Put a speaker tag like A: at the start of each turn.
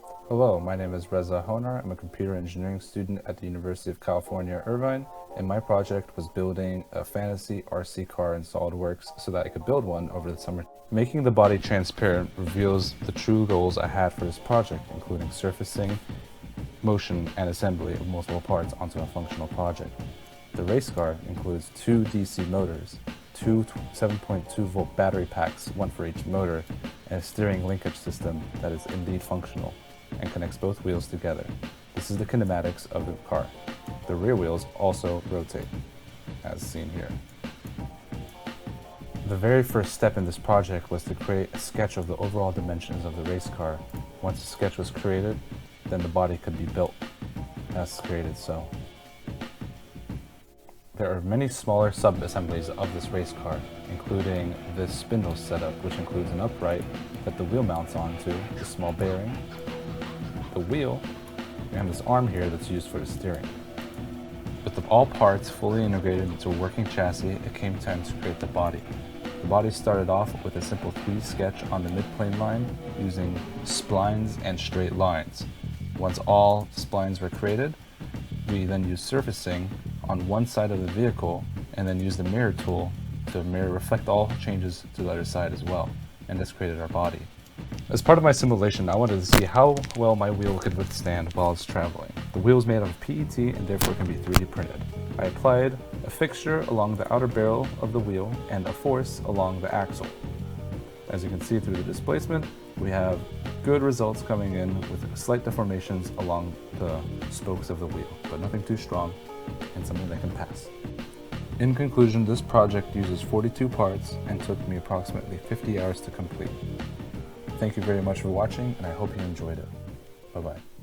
A: Hello, my name is Reza Honar. I'm a computer engineering student at the University of California, Irvine, and my project was building a fantasy RC car in SolidWorks so that I could build one over the summer. Making the body transparent reveals the true goals I had for this project, including surfacing, motion, and assembly of multiple parts onto a functional project. The race car includes two DC motors, two 7.2 volt battery packs, one for each motor, and a steering linkage system that is indeed functional and connects both wheels together. This is the kinematics of the car. The rear wheels also rotate, as seen here. The very first step in this project was to create a sketch of the overall dimensions of the race car. Once the sketch was created, then the body could be built, as created so. There are many smaller sub-assemblies of this race car, including this spindle setup, which includes an upright that the wheel mounts onto, a small bearing, the wheel, and this arm here that's used for the steering. With all parts fully integrated into a working chassis, it came time to create the body. The body started off with a simple 3D sketch on the mid-plane line using splines and straight lines. Once all splines were created, we then used surfacing on one side of the vehicle and then used the mirror tool to reflect all changes to the other side as well. And this created our body. As part of my simulation, I wanted to see how well my wheel could withstand while it's traveling. The wheel is made of PET and therefore can be 3D printed. I applied a fixture along the outer barrel of the wheel and a force along the axle. As you can see through the displacement, we have good results coming in with slight deformations along the spokes of the wheel, but nothing too strong and something that can pass. In conclusion, this project uses 42 parts and took me approximately 50 hours to complete. Thank you very much for watching, and I hope you enjoyed it. Bye-bye.